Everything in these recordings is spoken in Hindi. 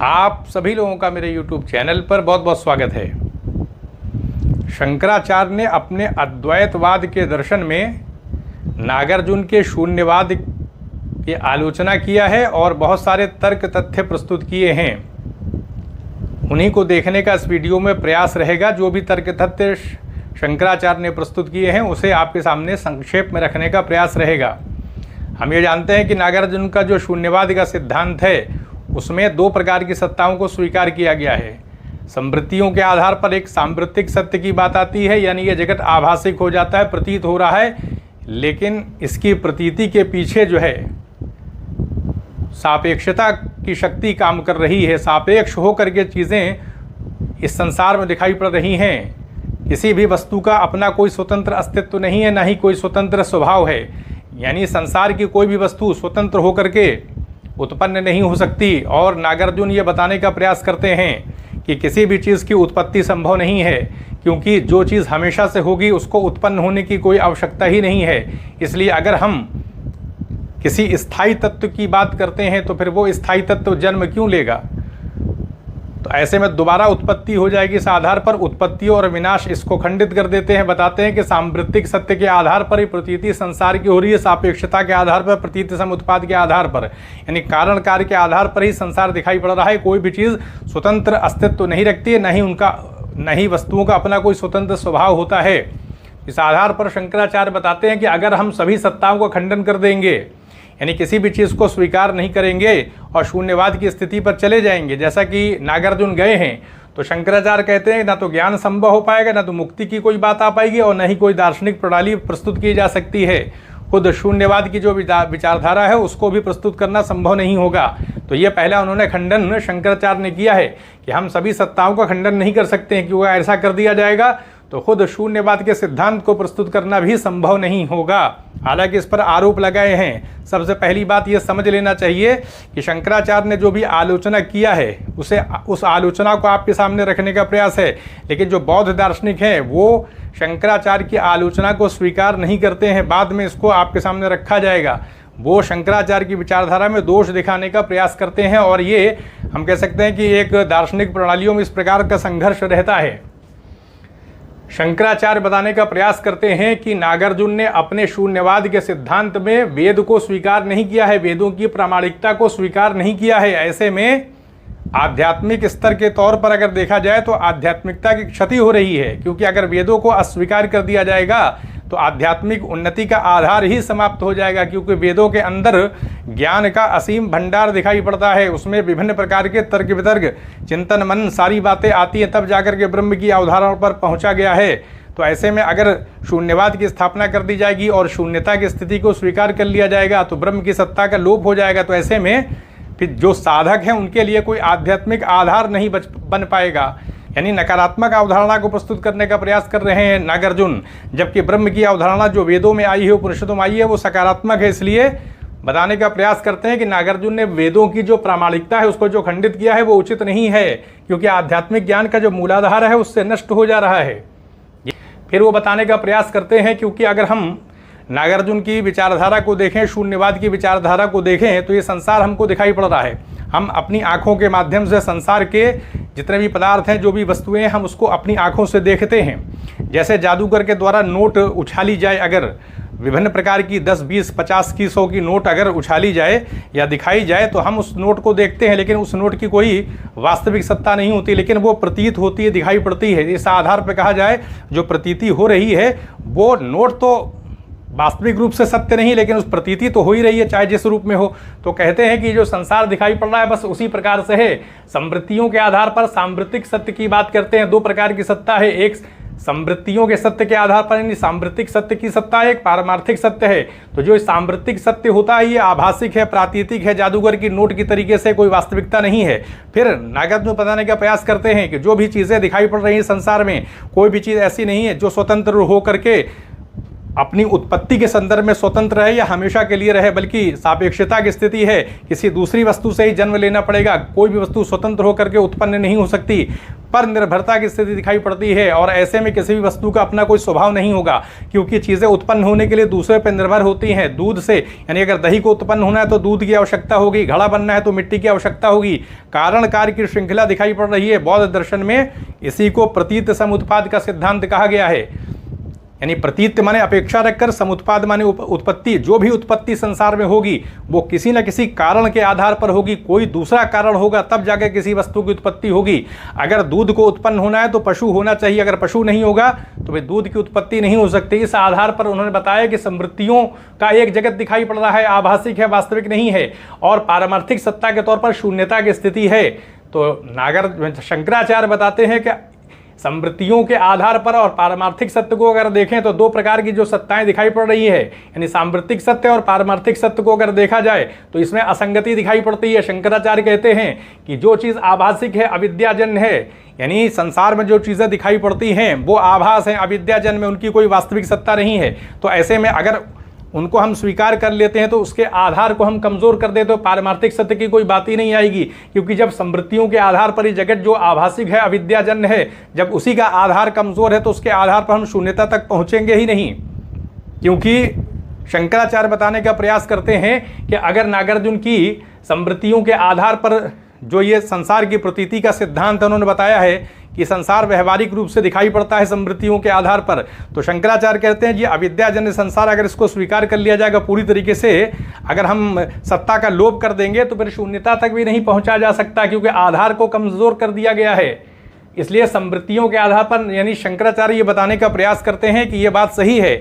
आप सभी लोगों का मेरे YouTube चैनल पर बहुत बहुत स्वागत है। शंकराचार्य ने अपने अद्वैतवाद के दर्शन में नागार्जुन के शून्यवाद की आलोचना किया है और बहुत सारे तर्क तथ्य प्रस्तुत किए हैं। उन्हीं को देखने का इस वीडियो में प्रयास रहेगा। जो भी तर्क तथ्य शंकराचार्य ने प्रस्तुत किए हैं उसे आपके सामने संक्षेप में रखने का प्रयास रहेगा। हम ये जानते हैं कि नागार्जुन का जो शून्यवाद का सिद्धांत है उसमें दो प्रकार की सत्ताओं को स्वीकार किया गया है। संवृत्तियों के आधार पर एक सांवृत्तिक सत्य की बात आती है, यानी ये जगत आभासिक हो जाता है, प्रतीत हो रहा है, लेकिन इसकी प्रतीति के पीछे जो है सापेक्षता की शक्ति काम कर रही है। सापेक्ष होकर के चीज़ें इस संसार में दिखाई पड़ रही हैं। किसी भी वस्तु का अपना कोई स्वतंत्र अस्तित्व नहीं है, ना ही कोई स्वतंत्र स्वभाव है। यानी संसार की कोई भी वस्तु स्वतंत्र होकर के उत्पन्न नहीं हो सकती। और नागार्जुन ये बताने का प्रयास करते हैं कि किसी भी चीज़ की उत्पत्ति संभव नहीं है, क्योंकि जो चीज़ हमेशा से होगी उसको उत्पन्न होने की कोई आवश्यकता ही नहीं है। इसलिए अगर हम किसी स्थायी तत्व की बात करते हैं तो फिर वो स्थायी तत्व जन्म क्यों लेगा? तो ऐसे में दोबारा उत्पत्ति हो जाएगी। इस आधार पर उत्पत्ति और विनाश इसको खंडित कर देते हैं। बताते हैं कि सांवृत्तिक सत्य के आधार पर ही प्रतीति संसार की हो रही है, सापेक्षता के आधार पर, प्रतीति समुत्पाद के आधार पर, यानी कारण कार्य के आधार पर ही संसार दिखाई पड़ रहा है। कोई भी चीज़ स्वतंत्र अस्तित्व नहीं रखती है, न ही वस्तुओं का अपना कोई स्वतंत्र स्वभाव होता है। इस आधार पर शंकराचार्य बताते हैं कि अगर हम सभी सत्ताओं का खंडन कर देंगे, यानी किसी भी चीज़ को स्वीकार नहीं करेंगे और शून्यवाद की स्थिति पर चले जाएंगे, जैसा कि नागार्जुन गए हैं, तो शंकराचार्य कहते हैं ना तो ज्ञान संभव हो पाएगा, ना तो मुक्ति की कोई बात आ पाएगी, और न ही कोई दार्शनिक प्रणाली प्रस्तुत की जा सकती है। खुद शून्यवाद की जो विचारधारा है उसको भी प्रस्तुत करना संभव नहीं होगा। तो ये पहला उन्होंने खंडन शंकराचार्य ने किया है कि हम सभी सत्ताओं का खंडन नहीं कर सकते हैं, क्योंकि ऐसा कर दिया जाएगा तो खुद शून्यवाद के सिद्धांत को प्रस्तुत करना भी संभव नहीं होगा। हालांकि इस पर आरोप लगाए हैं। सबसे पहली बात यह समझ लेना चाहिए कि शंकराचार्य ने जो भी आलोचना किया है उस आलोचना को आपके सामने रखने का प्रयास है। लेकिन जो बौद्ध दार्शनिक हैं वो शंकराचार्य की आलोचना को स्वीकार नहीं करते हैं। बाद में इसको आपके सामने रखा जाएगा। वो शंकराचार्य की विचारधारा में दोष दिखाने का प्रयास करते हैं, और ये हम कह सकते हैं कि एक दार्शनिक प्रणालियों में इस प्रकार का संघर्ष रहता है। शंकराचार्य बताने का प्रयास करते हैं कि नागार्जुन ने अपने शून्यवाद के सिद्धांत में वेद को स्वीकार नहीं किया है, वेदों की प्रामाणिकता को स्वीकार नहीं किया है। ऐसे में आध्यात्मिक स्तर के तौर पर अगर देखा जाए तो आध्यात्मिकता की क्षति हो रही है, क्योंकि अगर वेदों को अस्वीकार कर दिया जाएगा तो आध्यात्मिक उन्नति का आधार ही समाप्त हो जाएगा। क्योंकि वेदों के अंदर ज्ञान का असीम भंडार दिखाई पड़ता है, उसमें विभिन्न प्रकार के तर्क वितर्क, चिंतन मनन सारी बातें आती हैं, तब जाकर के ब्रह्म की अवधारणा पर पहुंचा गया है। तो ऐसे में अगर शून्यवाद की स्थापना कर दी जाएगी और शून्यता की स्थिति को स्वीकार कर लिया जाएगा तो ब्रह्म की सत्ता का लोप हो जाएगा। तो ऐसे में फिर जो साधक हैं उनके लिए कोई आध्यात्मिक आधार नहीं बन पाएगा। यानी नकारात्मक अवधारणा को प्रस्तुत करने का प्रयास कर रहे हैं नागार्जुन, जबकि ब्रह्म की अवधारणा जो वेदों में आई है, उपनिषदों में आई है, वो सकारात्मक है। इसलिए बताने का प्रयास करते हैं कि नागार्जुन ने वेदों की जो प्रामाणिकता है उसको जो खंडित किया है वो उचित नहीं है, क्योंकि आध्यात्मिक ज्ञान का जो मूलाधार है उससे नष्ट हो जा रहा है। फिर वो बताने का प्रयास करते हैं क्योंकि अगर हम नागार्जुन की विचारधारा को देखें, शून्यवाद की विचारधारा को देखें, तो ये संसार हमको दिखाई पड़ रहा है। हम अपनी आँखों के माध्यम से संसार के जितने भी पदार्थ हैं, जो भी वस्तुएं हैं, हम उसको अपनी आँखों से देखते हैं। जैसे जादूगर के द्वारा नोट उछाली जाए, अगर विभिन्न प्रकार की 10, 20, 50 की 100 की नोट अगर उछाली जाए या दिखाई जाए तो हम उस नोट को देखते हैं, लेकिन उस नोट की कोई वास्तविक सत्ता नहीं होती, लेकिन वो प्रतीत होती है, दिखाई पड़ती है। इस आधार पर कहा जाए जो प्रतीति हो रही है वो नोट तो वास्तविक रूप से सत्य नहीं, लेकिन उस प्रतीति तो हो ही रही है, चाहे जिस रूप में हो। तो कहते हैं कि जो संसार दिखाई पड़ रहा है बस उसी प्रकार से है। संवृत्तियों के आधार पर सांवृत्तिक सत्य की बात करते हैं। दो प्रकार की सत्ता है, एक संवृत्तियों के सत्य के आधार पर यानी सांवृत्तिक सत्य की सत्ता है, एक पारमार्थिक सत्य है। तो जो सांवृत्तिक सत्य होता है ये आभासिक है, प्रातीतिक है, जादूगर की नोट की तरीके से कोई वास्तविकता नहीं है। फिर नागार्जुन बताने का प्रयास करते हैं कि जो भी चीज़ें दिखाई पड़ रही हैं संसार में, कोई भी चीज़ ऐसी नहीं है जो स्वतंत्र हो करके अपनी उत्पत्ति के संदर्भ में स्वतंत्र है या हमेशा के लिए रहे, बल्कि सापेक्षता की स्थिति है, किसी दूसरी वस्तु से ही जन्म लेना पड़ेगा, कोई भी वस्तु स्वतंत्र होकर के उत्पन्न नहीं हो सकती, पर निर्भरता की स्थिति दिखाई पड़ती है। और ऐसे में किसी भी वस्तु का अपना कोई स्वभाव नहीं होगा, क्योंकि चीज़ें उत्पन्न होने के लिए दूसरे पर निर्भर होती हैं। दूध से, यानी अगर दही को उत्पन्न होना है तो दूध की आवश्यकता होगी, घड़ा बनना है तो मिट्टी की आवश्यकता होगी, कारण कार्य की श्रृंखला दिखाई पड़ रही है। बौद्ध दर्शन में इसी को प्रतीत समुत्पाद का सिद्धांत कहा गया है, यानी प्रतीत माने अपेक्षा रखकर, समुत्पाद माने उत्पत्ति। जो भी उत्पत्ति संसार में होगी वो किसी न किसी कारण के आधार पर होगी, कोई दूसरा कारण होगा तब जाकर किसी वस्तु की उत्पत्ति होगी। अगर दूध को उत्पन्न होना है तो पशु होना चाहिए, अगर पशु नहीं होगा तो भाई दूध की उत्पत्ति नहीं हो सकती। इस आधार पर उन्होंने बताया कि समृद्धियों का एक जगत दिखाई पड़ रहा है, आभासिक है, वास्तविक नहीं है, और पारमार्थिक सत्ता के तौर पर शून्यता की स्थिति है। तो शंकराचार्य बताते हैं कि समृद्धियों के आधार पर और पारमार्थिक सत्य को अगर देखें तो दो प्रकार की जो सत्ताएं दिखाई पड़ रही है, यानी सांप्रतिक सत्य और पारमार्थिक सत्य को अगर देखा जाए तो इसमें असंगति दिखाई पड़ती है। शंकराचार्य कहते हैं कि जो चीज़ आभासिक है, अविद्याजन्य है, यानी संसार में जो चीज़ें दिखाई पड़ती हैं वो आभास हैं, अविद्याजन्य में, उनकी कोई वास्तविक सत्ता नहीं है। तो ऐसे में अगर उनको हम स्वीकार कर लेते हैं तो उसके आधार को हम कमज़ोर कर देते, तो पारमार्थिक सत्य की कोई बात ही नहीं आएगी। क्योंकि जब समृद्धियों के आधार पर ये जगत जो आभासिक है, अविद्याजन्य है, जब उसी का आधार कमज़ोर है तो उसके आधार पर हम शून्यता तक पहुँचेंगे ही नहीं। क्योंकि शंकराचार्य बताने का प्रयास करते हैं कि अगर नागार्जुन की समृद्धियों के आधार पर जो ये संसार की प्रतीति का सिद्धांत उन्होंने बताया है कि संसार व्यवहारिक रूप से दिखाई पड़ता है समृद्धियों के आधार पर, तो शंकराचार्य कहते हैं ये अविद्याजन्य संसार अगर इसको स्वीकार कर लिया जाएगा पूरी तरीके से, अगर हम सत्ता का लोभ कर देंगे तो फिर शून्यता तक भी नहीं पहुंचा जा सकता, क्योंकि आधार को कमज़ोर कर दिया गया है। इसलिए समृद्धियों के आधार पर, यानी शंकराचार्य ये बताने का प्रयास करते हैं कि ये बात सही है।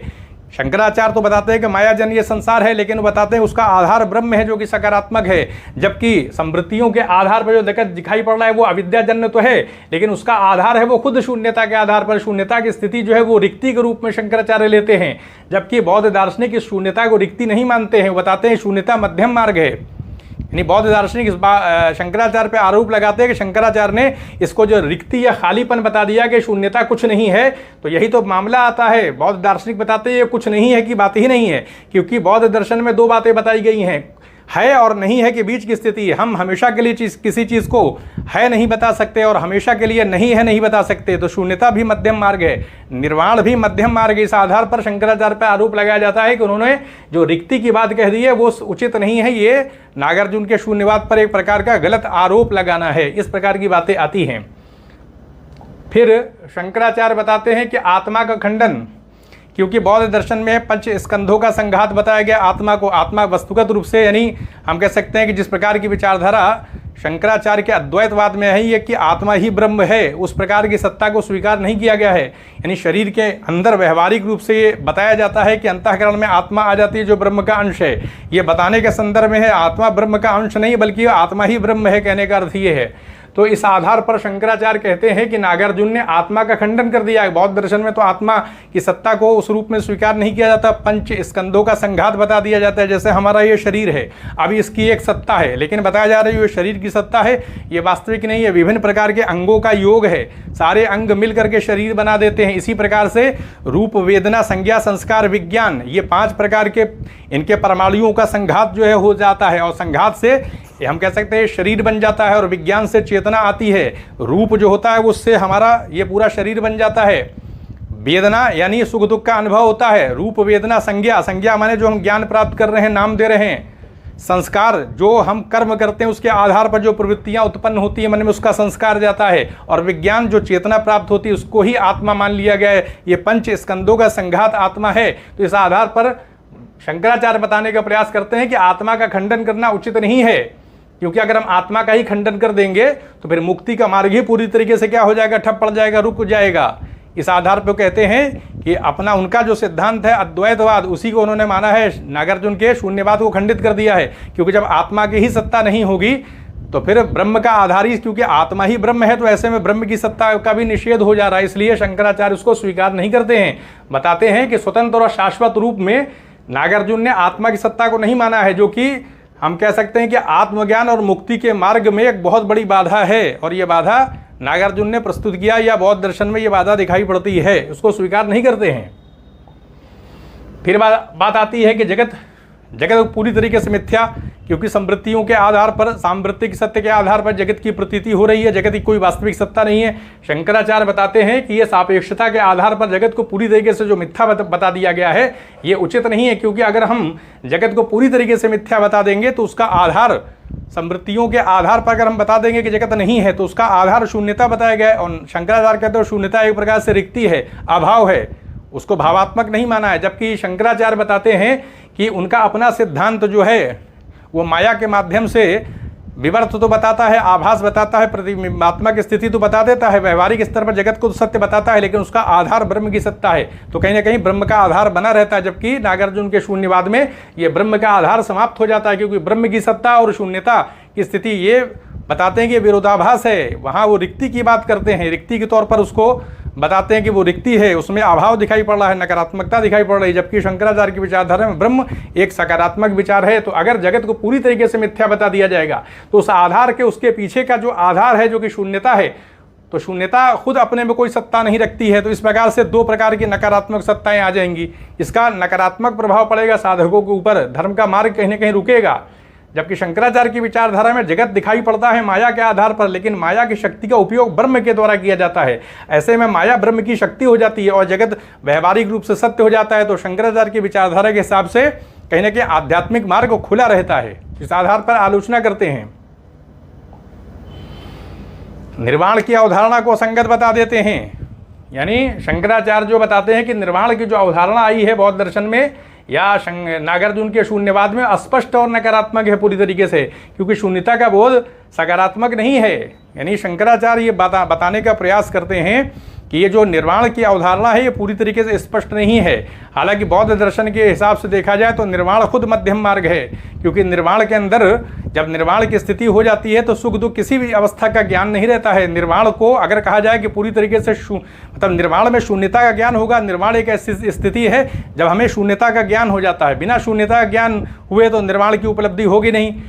शंकराचार्य तो बताते हैं कि मायाजन्य ये संसार है, लेकिन वो बताते हैं उसका आधार ब्रह्म है जो कि सकारात्मक है, जबकि समृद्धियों के आधार पर जो जगत दिखाई पड़ रहा है वो अविद्याजन्य तो है, लेकिन उसका आधार है वो खुद शून्यता के आधार पर। शून्यता की स्थिति जो है वो रिक्ति के रूप में शंकराचार्य लेते हैं, जबकि बौद्ध दार्शनिक इस शून्यता को रिक्ति नहीं मानते हैं। वो बताते हैं शून्यता मध्यम मार्ग है। यानी बौद्ध दार्शनिक इस शंकराचार्य पे आरोप लगाते हैं कि शंकराचार्य ने इसको जो रिक्ति या खालीपन बता दिया कि शून्यता कुछ नहीं है, तो यही तो मामला आता है। बौद्ध दार्शनिक बताते हैं ये कुछ नहीं है की बात ही नहीं है, क्योंकि बौद्ध दर्शन में दो बातें बताई गई हैं, है और नहीं है के बीच की स्थिति है। हम हमेशा के लिए किसी चीज़ को है नहीं बता सकते और हमेशा के लिए नहीं है नहीं बता सकते, तो शून्यता भी मध्यम मार्ग है, निर्वाण भी मध्यम मार्ग है। इस आधार पर शंकराचार्य पर आरोप लगाया जाता है कि उन्होंने जो रिक्ति की बात कह दी है वो उचित नहीं है, ये नागार्जुन के शून्यवाद पर एक प्रकार का गलत आरोप लगाना है। इस प्रकार की बातें आती हैं। फिर शंकराचार्य बताते हैं कि आत्मा का खंडन, क्योंकि बौद्ध दर्शन में पंच स्कंधों का संघात बताया गया आत्मा को। आत्मा वस्तुगत रूप से, यानी हम कह सकते हैं कि जिस प्रकार की विचारधारा शंकराचार्य के अद्वैतवाद में है ये कि आत्मा ही ब्रह्म है, उस प्रकार की सत्ता को स्वीकार नहीं किया गया है। यानी शरीर के अंदर व्यवहारिक रूप से ये बताया जाता है कि अंतःकरण में आत्मा आ जाती है जो ब्रह्म का अंश है। ये बताने के संदर्भ में है आत्मा ब्रह्म का अंश नहीं बल्कि आत्मा ही ब्रह्म है, कहने का अर्थ ये है। तो इस आधार पर शंकराचार्य कहते हैं कि नागार्जुन ने आत्मा का खंडन कर दिया है। बौद्ध दर्शन में तो आत्मा की सत्ता को उस रूप में स्वीकार नहीं किया जाता, पंच स्कंधों का संघात बता दिया जाता है। जैसे हमारा ये शरीर है, अभी इसकी एक सत्ता है, लेकिन बताया जा रहा है ये शरीर की सत्ता है, ये वास्तविक नहीं है, विभिन्न प्रकार के अंगों का योग है, सारे अंग मिल करके शरीर बना देते हैं। इसी प्रकार से रूप, वेदना, संज्ञा, संस्कार, विज्ञान, ये 5 प्रकार के इनके परमाणुओं का संघात जो है हो जाता है, और संघात से हम कह सकते हैं शरीर बन जाता है, और विज्ञान से चेतना आती है, रूप जो होता है उससे हमारा ये पूरा शरीर बन जाता है, वेदना यानी सुख दुख का अनुभव होता है, रूप, वेदना, संज्ञा, संज्ञा माने जो हम ज्ञान प्राप्त कर रहे हैं, नाम दे रहे हैं, संस्कार जो हम कर्म करते हैं उसके आधार पर जो प्रवृत्तियां उत्पन्न होती है मन में उसका संस्कार जाता है, और विज्ञान जो चेतना प्राप्त होती है उसको ही आत्मा मान लिया गया है। ये पंच स्कंदों का संघात आत्मा है। तो इस आधार पर शंकराचार्य बताने का प्रयास करते हैं कि आत्मा का खंडन करना उचित नहीं है, क्योंकि अगर हम आत्मा का ही खंडन कर देंगे तो फिर मुक्ति का मार्ग ही पूरी तरीके से क्या हो जाएगा, ठप पड़ जाएगा, रुक जाएगा। इस आधार पर कहते हैं कि अपना उनका जो सिद्धांत है अद्वैतवाद, उसी को उन्होंने माना है, नागार्जुन के शून्यवाद को खंडित कर दिया है। क्योंकि जब आत्मा की ही सत्ता नहीं होगी तो फिर ब्रह्म का आधार ही, क्योंकि आत्मा ही ब्रह्म है, तो ऐसे में ब्रह्म की सत्ता का भी निषेध हो जा रहा है। इसलिए शंकराचार्य उसको स्वीकार नहीं करते हैं। बताते हैं कि स्वतंत्र और शाश्वत रूप में नागार्जुन ने आत्मा की सत्ता को नहीं माना है, जो कि हम कह सकते हैं कि आत्मज्ञान और मुक्ति के मार्ग में एक बहुत बड़ी बाधा है, और ये बाधा नागार्जुन ने प्रस्तुत किया या बौद्ध दर्शन में ये बाधा दिखाई पड़ती है, उसको स्वीकार नहीं करते हैं। फिर बात आती है कि जगत पूरी तरीके से मिथ्या, क्योंकि संवृत्तियों के आधार पर, सांवृत्तिक सत्य के आधार पर जगत की प्रतीति हो रही है, जगत की कोई वास्तविक सत्ता नहीं है। शंकराचार्य बताते हैं कि ये सापेक्षता के आधार पर जगत को पूरी तरीके से जो मिथ्या बता दिया गया है ये उचित नहीं है, क्योंकि अगर हम जगत को पूरी तरीके से मिथ्या बता देंगे तो उसका आधार, संवृत्तियों के आधार पर अगर हम बता देंगे कि जगत नहीं है तो उसका आधार शून्यता बताया गया है। और शंकराचार्य कहते हैं शून्यता एक प्रकार से रिक्ति है, अभाव है, उसको भावात्मक नहीं माना है। जबकि शंकराचार्य बताते हैं कि उनका अपना सिद्धांत जो है वो माया के माध्यम से विवर्त तो बताता है, आभास बताता है, प्रतिबिंबात्मक स्थिति तो बता देता है, व्यवहारिक स्तर पर जगत को सत्य बताता है, लेकिन उसका आधार ब्रह्म की सत्ता है। तो कहीं ना कहीं ब्रह्म का आधार बना रहता है, जबकि नागार्जुन के शून्यवाद में ये ब्रह्म का आधार समाप्त हो जाता है, क्योंकि ब्रह्म की सत्ता और शून्यता की स्थिति ये बताते हैं कि विरोधाभास है। वहाँ वो रिक्ति की बात करते हैं, रिक्ति के तौर पर उसको बताते हैं कि वो रिक्ति है, उसमें अभाव दिखाई पड़ रहा है, नकारात्मकता दिखाई पड़ रही है। जबकि शंकराचार्य की विचारधारा में ब्रह्म एक सकारात्मक विचार है। तो अगर जगत को पूरी तरीके से मिथ्या बता दिया जाएगा तो उस आधार के, उसके पीछे का जो आधार है जो कि शून्यता है, तो शून्यता खुद अपने में कोई सत्ता नहीं रखती है। तो इस प्रकार से दो प्रकार की नकारात्मक सत्ताएं आ जाएंगी। इसका नकारात्मक प्रभाव पड़ेगा साधकों के ऊपर, धर्म का मार्ग कहीं ना कहीं रुकेगा। जबकि शंकराचार्य की विचारधारा में जगत दिखाई पड़ता है माया के आधार पर, लेकिन माया की शक्ति का उपयोग ब्रह्म के द्वारा किया जाता है। ऐसे में माया ब्रह्म की शक्ति हो जाती है और जगत व्यवहारिक रूप से सत्य हो जाता है। तो शंकराचार्य की विचारधारा के हिसाब से कहीं ना कहीं आध्यात्मिक मार्ग खुला रहता है। इस आधार पर आलोचना करते हैं, निर्वाण की अवधारणा को असंगत बता देते हैं। यानी शंकराचार्य जो बताते हैं कि निर्वाण की जो अवधारणा आई है बौद्ध दर्शन में या नागार्जुन के शून्यवाद में, अस्पष्ट और नकारात्मक है पूरी तरीके से, क्योंकि शून्यता का बोध सकारात्मक नहीं है। यानी शंकराचार्य ये बताने का प्रयास करते हैं कि ये जो निर्वाण की अवधारणा है ये पूरी तरीके से स्पष्ट नहीं है। हालांकि बौद्ध दर्शन के हिसाब से देखा जाए तो निर्वाण खुद मध्यम मार्ग है, क्योंकि निर्वाण के अंदर जब निर्वाण की स्थिति हो जाती है तो सुख दुख किसी भी अवस्था का ज्ञान नहीं रहता है। निर्वाण को अगर कहा जाए कि पूरी तरीके से मतलब निर्वाण में शून्यता का ज्ञान होगा, निर्वाण एक ऐसी स्थिति है जब हमें शून्यता का ज्ञान हो जाता है। बिना शून्यता का ज्ञान हुए तो निर्वाण की उपलब्धि होगी नहीं।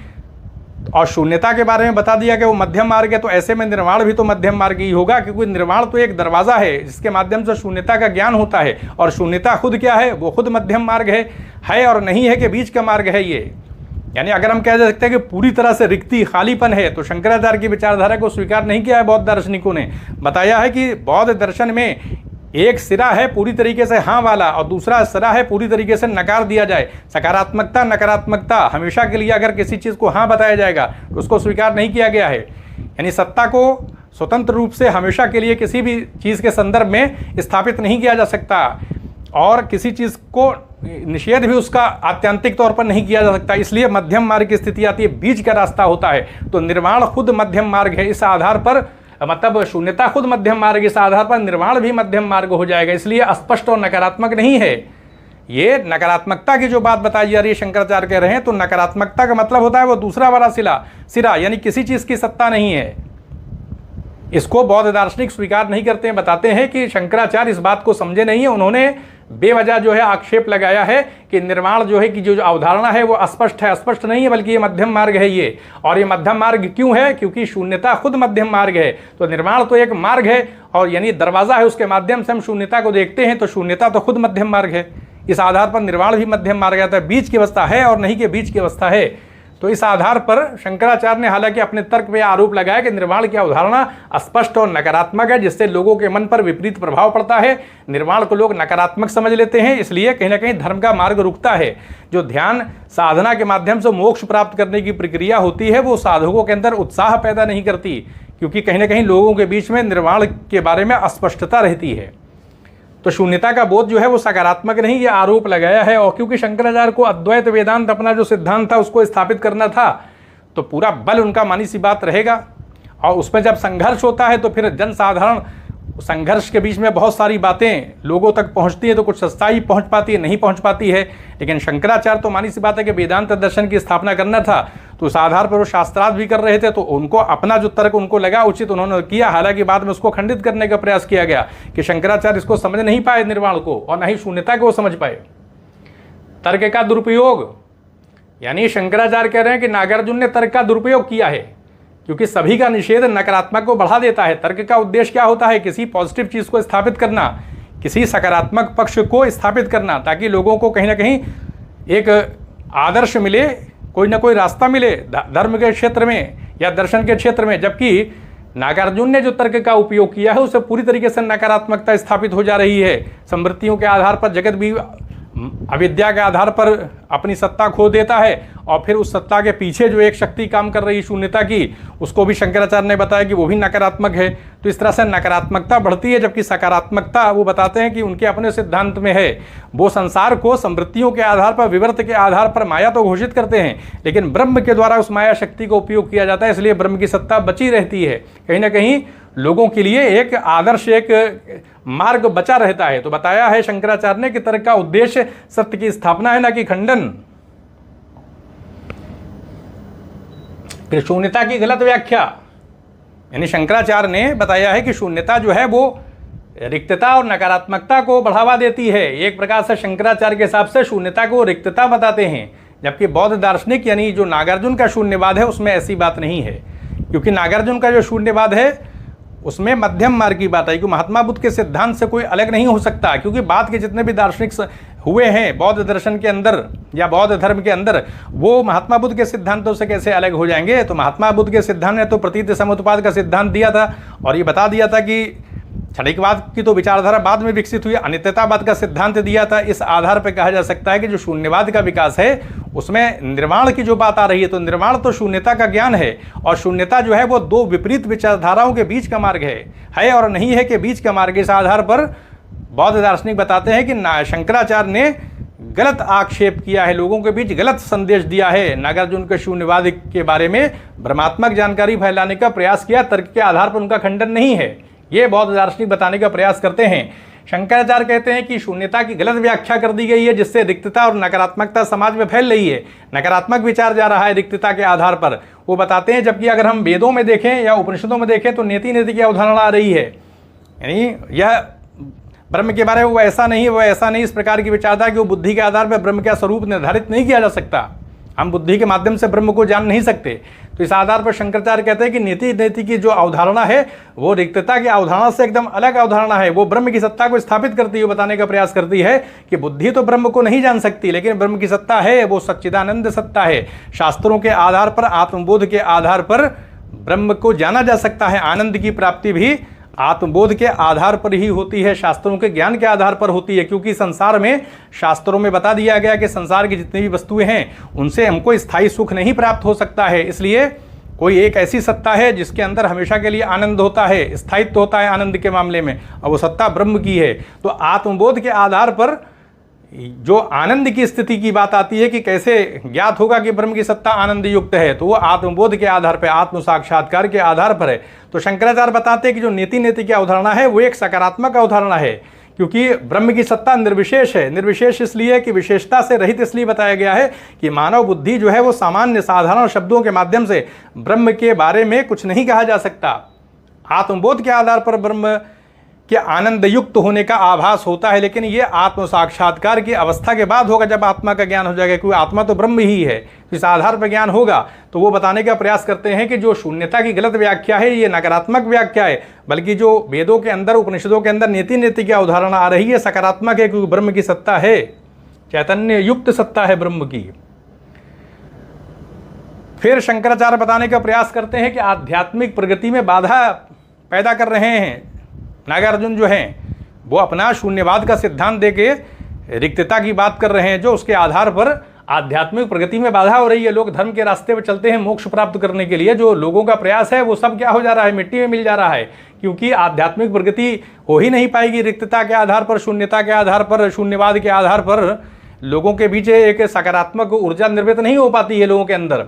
और शून्यता के बारे में बता दिया कि वो मध्यम मार्ग है, तो ऐसे में निर्वाण भी तो मध्यम मार्ग ही होगा, क्योंकि निर्वाण तो एक दरवाजा है जिसके माध्यम से शून्यता का ज्ञान होता है। और शून्यता खुद क्या है, वो खुद मध्यम मार्ग है और नहीं है कि बीच का मार्ग है ये। यानी अगर हम कह सकते हैं कि पूरी तरह से रिक्ति, खालीपन है, तो शंकराचार्य की विचारधारा को स्वीकार नहीं किया है बौद्ध दार्शनिकों ने। बताया है कि बौद्ध दर्शन में एक सिरा है पूरी तरीके से हाँ वाला और दूसरा सिरा है पूरी तरीके से नकार दिया जाए। सकारात्मकता नकारात्मकता हमेशा के लिए अगर किसी चीज़ को हाँ बताया जाएगा तो उसको स्वीकार नहीं किया गया है। यानी सत्ता को स्वतंत्र रूप से हमेशा के लिए किसी भी चीज़ के संदर्भ में स्थापित नहीं किया जा सकता और किसी चीज़ को निषेध भी उसका आत्यंतिक तौर पर नहीं किया जा सकता। इसलिए मध्यम मार्ग की स्थिति आती है, बीच का रास्ता होता है। तो निर्वाण खुद मध्यम मार्ग है। इस आधार पर मतलब शून्यता खुद मध्यम मार्ग, इस आधार पर निर्वाण भी मध्यम मार्ग हो जाएगा। इसलिए अस्पष्ट और नकारात्मक नहीं है। ये नकारात्मकता की जो बात बताई जा रही है, शंकराचार्य कह रहे हैं, तो नकारात्मकता का मतलब होता है वो दूसरा वाला सिरा, यानी किसी चीज़ की सत्ता नहीं है। इसको बौद्ध दार्शनिक स्वीकार नहीं करते हैं। बताते हैं कि शंकराचार्य इस बात को समझे नहीं है। उन्होंने बेवजह जो है आक्षेप लगाया है कि निर्वाण जो है कि जो अवधारणा है वो अस्पष्ट है। अस्पष्ट नहीं है, बल्कि ये मध्यम मार्ग है ये। और ये मध्यम मार्ग क्यों है? क्योंकि शून्यता खुद मध्यम मार्ग है। तो निर्वाण तो एक मार्ग है और यानी दरवाजा है, उसके माध्यम से हम शून्यता को देखते हैं। तो शून्यता तो खुद मध्यम मार्ग है। इस आधार पर निर्वाण भी मध्यम मार्ग आता है। बीच की अवस्था है और नहीं के बीच की अवस्था है। तो इस आधार पर शंकराचार्य ने हालांकि अपने तर्क में आरोप लगाया कि निर्वाण की अवधारणा अस्पष्ट और नकारात्मक है, जिससे लोगों के मन पर विपरीत प्रभाव पड़ता है। निर्वाण को लोग नकारात्मक समझ लेते हैं, इसलिए कहीं ना कहीं धर्म का मार्ग रुकता है। जो ध्यान साधना के माध्यम से मोक्ष प्राप्त करने की प्रक्रिया होती है वो साधकों के अंदर उत्साह पैदा नहीं करती, क्योंकि कहीं ना कहीं लोगों के बीच में निर्वाण के बारे में अस्पष्टता रहती है। तो शून्यता का बोध जो है वो सकारात्मक नहीं, ये आरोप लगाया है। और क्योंकि शंकराचार्य को अद्वैत वेदांत अपना जो सिद्धांत था उसको स्थापित करना था, तो पूरा बल उनका मानी सी बात रहेगा। और उसमें जब संघर्ष होता है तो फिर जनसाधारण संघर्ष के बीच में बहुत सारी बातें लोगों तक पहुंचती है, तो कुछ सच्चाई पहुंच पाती है, नहीं पहुंच पाती है। लेकिन शंकराचार्य तो मानी सी बात है कि वेदांत दर्शन की स्थापना करना था, तो उस आधार पर वो शास्त्रार्थ भी कर रहे थे। तो उनको अपना जो तर्क उनको लगा उचित उन्होंने किया। हालांकि बाद में उसको खंडित करने का प्रयास किया गया कि शंकराचार्य इसको समझ नहीं पाए निर्वाण को, और न ही शून्यता को समझ पाए। तर्क का दुरुपयोग, यानी शंकराचार्य कह रहे हैं कि नागार्जुन ने तर्क का दुरुपयोग किया है, क्योंकि सभी का निषेध नकारात्मक को बढ़ा देता है। तर्क का उद्देश्य क्या होता है? किसी पॉजिटिव चीज़ को स्थापित करना, किसी सकारात्मक पक्ष को स्थापित करना, ताकि लोगों को कहीं ना कहीं एक आदर्श मिले, कोई ना कोई रास्ता मिले धर्म के क्षेत्र में या दर्शन के क्षेत्र में। जबकि नागार्जुन ने जो तर्क का उपयोग किया है उससे पूरी तरीके से नकारात्मकता स्थापित हो जा रही है। समृद्धियों के आधार पर जगत भी अविद्या के आधार पर अपनी सत्ता खो देता है, और फिर उस सत्ता के पीछे जो एक शक्ति काम कर रही शून्यता की, उसको भी शंकराचार्य ने बताया कि वो भी नकारात्मक है। तो इस तरह से नकारात्मकता बढ़ती है, जबकि सकारात्मकता वो बताते हैं कि उनके अपने सिद्धांत में है। वो संसार को समृद्धियों के आधार पर, विवर्त के आधार पर माया तो घोषित करते हैं, लेकिन ब्रह्म के द्वारा उस माया शक्ति का उपयोग किया जाता है, इसलिए ब्रह्म की सत्ता बची रहती है। कहीं ना कहीं लोगों के लिए एक आदर्श, एक मार्ग बचा रहता है। तो बताया है शंकराचार्य ने कि तर्क का उद्देश्य सत्य की स्थापना है, ना कि खंडन। फिर शून्यता की गलत व्याख्या, यानी शंकराचार्य ने बताया है कि शून्यता जो है वो रिक्तता और नकारात्मकता को बढ़ावा देती है। एक प्रकार से शंकराचार्य के हिसाब से शून्यता को रिक्तता बताते हैं, जबकि बौद्ध दार्शनिक यानी जो नागार्जुन का शून्यवाद है उसमें ऐसी बात नहीं है। क्योंकि नागार्जुन का जो शून्यवाद है उसमें मध्यम मार्ग की बात है, क्योंकि महात्मा बुद्ध के सिद्धांत से कोई अलग नहीं हो सकता। क्योंकि बाद के जितने भी दार्शनिक हुए हैं बौद्ध दर्शन के अंदर या बौद्ध धर्म के अंदर, वो महात्मा बुद्ध के सिद्धांतों से कैसे अलग हो जाएंगे। तो महात्मा बुद्ध के सिद्धांत ने तो प्रतीत समुत्पाद का सिद्धांत दिया था, और ये बता दिया था कि क्षणिकवाद की तो विचारधारा बाद में विकसित हुई, अनित्यतावाद का सिद्धांत दिया था। इस आधार पर कहा जा सकता है कि जो शून्यवाद का विकास है उसमें निर्वाण की जो बात आ रही है, तो निर्वाण तो शून्यता का ज्ञान है, और शून्यता जो है वो दो विपरीत विचारधाराओं के बीच का मार्ग है और नहीं है के बीच का मार्ग। इस आधार पर बौद्ध दार्शनिक बताते हैं कि शंकराचार्य ने गलत आक्षेप किया है, लोगों के बीच गलत संदेश दिया है। नागार्जुन के शून्यवाद के बारे में भ्रमात्मक जानकारी फैलाने का प्रयास किया, तर्क के आधार पर उनका खंडन नहीं है, ये बौद्ध दार्शनिक बताने का प्रयास करते हैं। शंकराचार्य कहते हैं कि शून्यता की गलत व्याख्या कर दी गई है, जिससे रिक्तता और नकारात्मकता समाज में फैल रही है। नकारात्मक विचार जा रहा है रिक्तता के आधार पर, वो बताते हैं। जबकि अगर हम वेदों में देखें या उपनिषदों में देखें तो नेति नेति की अवधारणा आ रही है, यानी यह ब्रह्म के बारे में वो ऐसा नहीं, वो ऐसा नहीं, इस प्रकार की विचारधारा कि वो बुद्धि के आधार पर ब्रह्म का स्वरूप निर्धारित नहीं किया जा सकता, हम बुद्धि के माध्यम से ब्रह्म को जान नहीं सकते। तो इस आधार पर शंकराचार्य कहते हैं कि नीति नीति की जो अवधारणा है वो रिक्तता की अवधारणा से एकदम अलग अवधारणा है। वो ब्रह्म की सत्ता को स्थापित करती है, बताने का प्रयास करती है कि बुद्धि तो ब्रह्म को नहीं जान सकती, लेकिन ब्रह्म की सत्ता है, वो सच्चिदानंद सत्ता है। शास्त्रों के आधार पर, आत्मबोध के आधार पर ब्रह्म को जाना जा सकता है। आनंद की प्राप्ति भी आत्मबोध के आधार पर ही होती है, शास्त्रों के ज्ञान के आधार पर होती है। क्योंकि संसार में, शास्त्रों में बता दिया गया कि संसार की जितनी भी वस्तुएं हैं उनसे हमको स्थायी सुख नहीं प्राप्त हो सकता है। इसलिए कोई एक ऐसी सत्ता है जिसके अंदर हमेशा के लिए आनंद होता है, स्थायित्व होता है आनंद के मामले में, और वो सत्ता ब्रह्म की है। तो आत्मबोध के आधार पर जो आनंद की स्थिति की बात आती है कि कैसे ज्ञात होगा कि ब्रह्म की सत्ता आनंद युक्त है, तो वो आत्मबोध के आधार पर, आत्म साक्षात्कार के आधार पर है। तो शंकराचार्य बताते हैं कि जो नीति नीति की अवधारणा है वो एक सकारात्मक अवधारणा है, क्योंकि ब्रह्म की सत्ता निर्विशेष है। निर्विशेष इसलिए कि विशेषता से रहित इसलिए बताया गया है कि मानव बुद्धि जो है वो सामान्य साधारण शब्दों के माध्यम से ब्रह्म के बारे में कुछ नहीं कहा जा सकता। आत्मबोध के आधार पर ब्रह्म कि आनंद युक्त होने का आभास होता है, लेकिन ये आत्म साक्षात्कार की अवस्था के बाद होगा, जब आत्मा का ज्ञान हो जाएगा, क्योंकि आत्मा तो ब्रह्म ही है। इस आधार पर ज्ञान होगा। तो वो बताने का प्रयास करते हैं कि जो शून्यता की गलत व्याख्या है ये नकारात्मक व्याख्या है, बल्कि जो वेदों के अंदर, उपनिषदों के अंदर नीति नीति की अवधारणा आ रही है सकारात्मक है, क्योंकि ब्रह्म की सत्ता है, चैतन्य युक्त सत्ता है ब्रह्म की। फिर शंकराचार्य बताने का प्रयास करते हैं कि आध्यात्मिक प्रगति में बाधा पैदा कर रहे हैं नागार्जुन जो हैं, वो अपना शून्यवाद का सिद्धांत देके रिक्तता की बात कर रहे हैं, जो उसके आधार पर आध्यात्मिक प्रगति में बाधा हो रही है। लोग धर्म के रास्ते पर चलते हैं मोक्ष प्राप्त करने के लिए, जो लोगों का प्रयास है वो सब क्या हो जा रहा है, मिट्टी में मिल जा रहा है, क्योंकि आध्यात्मिक प्रगति हो ही नहीं पाएगी रिक्तता के आधार पर, शून्यता के आधार पर, शून्यवाद के आधार पर। लोगों के बीच एक सकारात्मक ऊर्जा निर्मित नहीं हो पाती है लोगों के अंदर।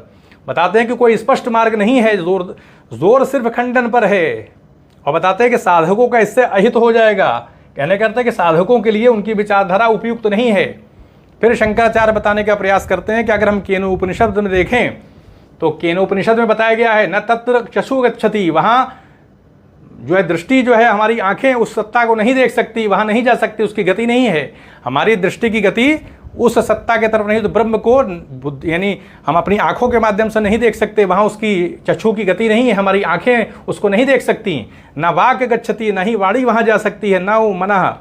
बताते हैं कि कोई स्पष्ट मार्ग नहीं है, जोर सिर्फ खंडन पर है, और बताते हैं कि साधकों का इससे अहित हो जाएगा। कहने करते हैं कि साधकों के लिए उनकी विचारधारा उपयुक्त नहीं है। फिर शंकराचार्य बताने का प्रयास करते हैं कि अगर हम केनो उपनिषद में देखें तो केनो उपनिषद में बताया गया है न तत्र चक्षु गच्छति, वहाँ जो है दृष्टि जो है, हमारी आंखें उस सत्ता को नहीं देख सकती, वहाँ नहीं जा सकती, उसकी गति नहीं है। हमारी दृष्टि की गति उस सत्ता के तरफ नहीं, तो ब्रह्म को यानी हम अपनी आंखों के माध्यम से नहीं देख सकते, वहाँ उसकी चक्षु की गति नहीं है, हमारी आंखें उसको नहीं देख सकती। न वाक गच्छति, न ही वाणी वहाँ जा सकती है, न वो मनः,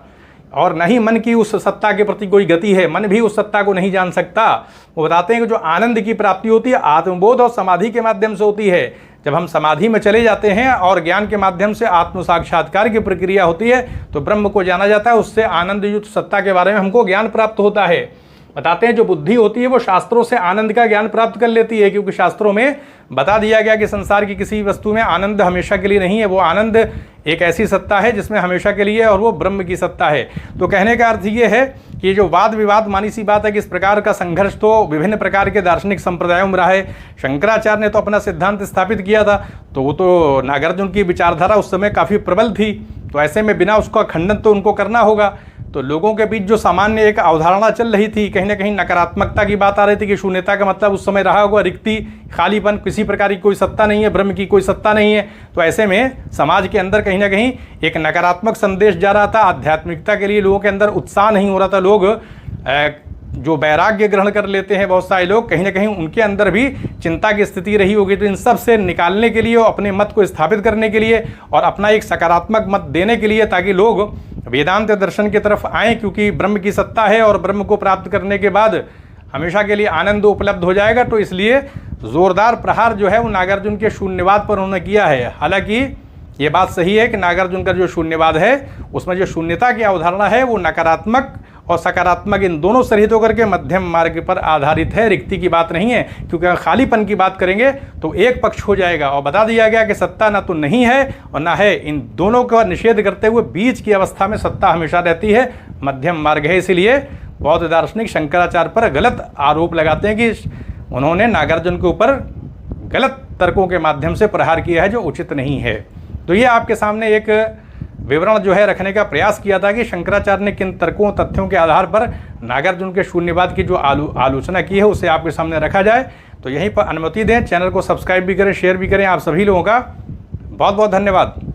और न ही मन की उस सत्ता के प्रति कोई गति है, मन भी उस सत्ता को नहीं जान सकता। वो बताते हैं कि जो आनंद की प्राप्ति होती है आत्मबोध और समाधि के माध्यम से होती है। जब हम समाधि में चले जाते हैं और ज्ञान के माध्यम से आत्म साक्षात्कार की प्रक्रिया होती है तो ब्रह्म को जाना जाता है, उससे आनंद युक्त सत्ता के बारे में हमको ज्ञान प्राप्त होता है। बताते हैं जो बुद्धि होती है वो शास्त्रों से आनंद का ज्ञान प्राप्त कर लेती है, क्योंकि शास्त्रों में बता दिया गया कि संसार की किसी वस्तु में आनंद हमेशा के लिए नहीं है। वो आनंद एक ऐसी सत्ता है जिसमें हमेशा के लिए, और वो ब्रह्म की सत्ता है। तो कहने का अर्थ ये है कि जो वाद विवाद मानी सी बात है कि इस प्रकार का संघर्ष तो विभिन्न प्रकार के दार्शनिक संप्रदायों में रहा है। शंकराचार्य ने तो अपना सिद्धांत स्थापित किया था, तो वो तो नागार्जुन की विचारधारा उस समय काफ़ी प्रबल थी, तो ऐसे में बिना उसका खंडन तो उनको करना होगा। तो लोगों के बीच जो सामान्य एक अवधारणा चल रही थी, कहीं ना कहीं नकारात्मकता की बात आ रही थी कि शून्यता का मतलब उस समय रहा होगा रिक्ति, खालीपन, किसी प्रकार की कोई सत्ता नहीं है, ब्रह्म की कोई सत्ता नहीं है। तो ऐसे में समाज के अंदर कहीं ना कहीं एक नकारात्मक संदेश जा रहा था। आध्यात्मिकता के लिए लोगों के अंदर उत्साह नहीं हो रहा था। लोग जो वैराग्य ग्रहण कर लेते हैं बहुत सारे लोग, कहीं ना कहीं उनके अंदर भी चिंता की स्थिति रही होगी। तो इन सब से निकालने के लिए, अपने मत को स्थापित करने के लिए और अपना एक सकारात्मक मत देने के लिए, ताकि लोग वेदांत दर्शन की तरफ आएँ, क्योंकि ब्रह्म की सत्ता है और ब्रह्म को प्राप्त करने के बाद हमेशा के लिए आनंद उपलब्ध हो जाएगा। तो इसलिए ज़ोरदार प्रहार जो है वो नागार्जुन के शून्यवाद पर उन्होंने किया है। हालांकि ये बात सही है कि नागार्जुन का जो शून्यवाद है उसमें जो शून्यता की अवधारणा है वो नकारात्मक और सकारात्मक इन दोनों से रहित होकर के मध्यम मार्ग पर आधारित है, रिक्ति की बात नहीं है। क्योंकि अगर खालीपन की बात करेंगे तो एक पक्ष हो जाएगा, और बता दिया गया कि सत्ता ना तो नहीं है और ना है, इन दोनों का निषेध करते हुए बीच की अवस्था में सत्ता हमेशा रहती है, मध्यम मार्ग है। इसीलिए बौद्ध दार्शनिक शंकराचार्य पर गलत आरोप लगाते हैं कि उन्होंने नागार्जुन के ऊपर गलत तर्कों के माध्यम से प्रहार किया है, जो उचित नहीं है। तो ये आपके सामने एक विवरण जो है रखने का प्रयास किया था कि शंकराचार्य ने किन तर्कों तथ्यों के आधार पर नागार्जुन के शून्यवाद की जो आलोचना की है उसे आपके सामने रखा जाए। तो यहीं पर अनुमति दें, चैनल को सब्सक्राइब भी करें, शेयर भी करें। आप सभी लोगों का बहुत बहुत धन्यवाद।